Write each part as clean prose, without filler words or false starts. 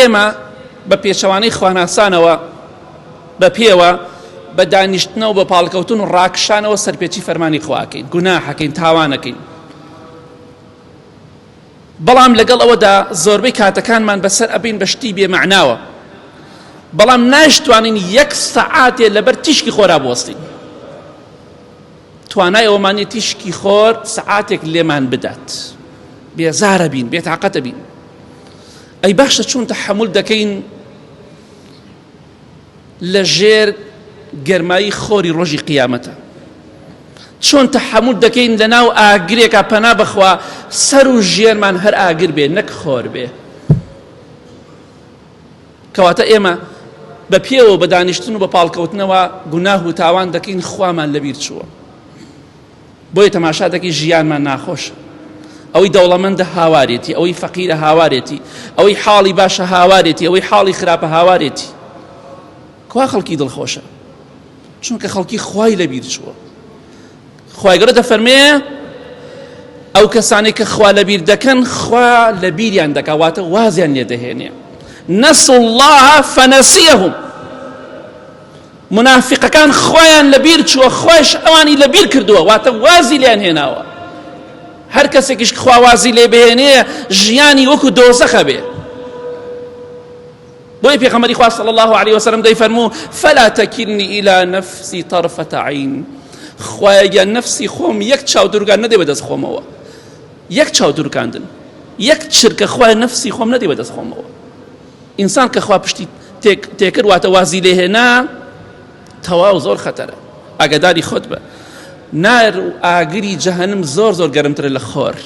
ئێمە بە پێچەوانەی خواناسانەوە بە پێوە بە دانیشتنەوە بە پاڵکەوتن و ڕاکشانەوە سەرپێچی فەرمانی خواکەین، گوناحەکەین، تاوانەکەین. بەڵام لەگەڵ ئەوەدا زۆربەی کاتەکانمان بەسەر ئەبین بە شتی بێمەعناوە، بەڵام ناشتوانین یەک سەعاتێ لەبەر تیشکی خۆرا بوەستین. توانای ئەوەمانێ تیشکی خۆر سەعاتێک لێمان بدات، بێزارە بین، بێتاقەتە بین. ئەی باشە چۆن تەحەموڵ دەکەین لە ژێر گەرمایی خۆری ڕۆژی قیامەتە، چۆن تەحەموڵ دەکەین لە ناو ئاگرێکە پەنا بخوا سەر و ژێرمان هەر ئاگر بێ نەک خۆر بێ. کەواتە ئێمە بە پێوە بە دانیشتن و بە پاڵکەوتنەوە گوناه و تاوان دەکەین، خوامان لەبیر چووە. بۆیە تەماشا دەکەی ژیانمان ناخۆشە، ئەوەی دەوڵەمەندە هاوارێتی، ئەوەی فەقیرە هاوارێتی، ئەوەی حاڵی باشە هاوارێتی، ئەوەی حاڵی خراپە هاوارێتی. کوا خەڵکی دڵخۆشە؟ چونکە خەڵکی خوای لەبیر چووە. خوای گەورە دەفەرمێ ئەو کەسانی کە خوا لەبیر دەکەن خوا لەبیریان دەکا، واتە وازیان لێ دەهێنێ. نەسوا الله فەنەسیەهم. منافقەکان خۆیان لەبیر چووە، خۆیش ئەوانی لەبیر کردووە، واتە وازی لیان هێناوە. هەر کەسێکیش خوا وازی لێ بهێنێ ژیانی وەکو دۆزەخە بێ. بۆیە پێغەمبەری خوا صلی الله علیه وسلم دەیفەرموو فلا تکلنی إلى نفسی طرفة عین. خوایە نفسی خۆم یەک چاودروکان نەدێ بەدەست خۆمەوە، یەک چاودروکاندن، یەک چرکە خوای نفسی خۆم نەدێ بەدەست خۆمەوە. ئینسان کە خوا پشتی تێکرد واتە وازی لێهێنا تەواو زۆر خەتەرە، ئاگاداری خۆت بە. نار و ئاگری جەهەنم زۆر زۆر گەرمترە لە خۆر.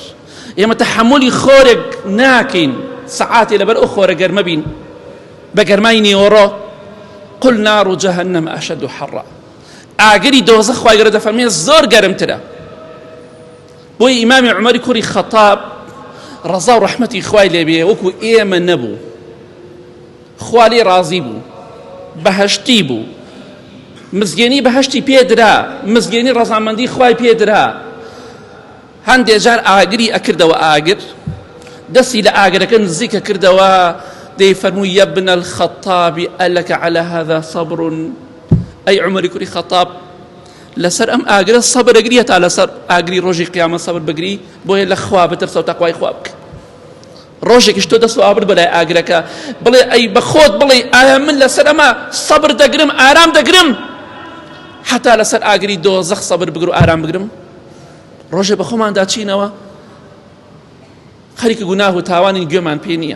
ئێمە تەحەمولی خۆرێک ناکەین سەعاتێ لەبەر ئەو خۆرە گەرمە بین بە گەرمای نیوەڕۆ. قل نار جەهەنەم ئەشەد حەڕا. ئاگری دۆزەخ خوای گەورە دەفەرمێ زۆر گەرمترە. بۆی ئیمامی عومەری کوڕی خەتاب ڕەزا و ڕەحمەتی خوای لێبێ وەکو ئێمە نەبوو، خوا لێ ڕازی بوو، بەهەشتی بوو، مزگەێنی بەهەشتی پێدرا، مزگەێنی ڕەزامەندی خوای پێدرا. هەندێک جار ئاگری ئەکردەوە، ئاگر دەستی لە ئاگرەکە نزیکە کردەوە، دەیفەرمووی یە ابن الخەطاب ئەلەکە عەلە هەذا صەبر. ئەی عومەری کوڕی خەتاب لەسەر ئەم ئاگرە سەبر ئەگری هەتا لەسەر ئاگری ڕۆژی قیامەت سەبر بگری، بۆیە لە خوا بترسە و تەقوای خوا بکە. ڕۆژێکیش تۆ دەست و ئابرد بەلای ئاگرەکە بڵێ ئەی بە خۆت بڵێ ئایا من لەسەر ئەمە سەبر دەگرم، ئارام دەگرم حتا لەسەر ئاگری دۆزەخ سەبر بگر و ئارام بگرم؟ ڕۆژێ بە خۆماندا چینەوە خەریکە گوناه و تاوانی گوێمان پێ نییە.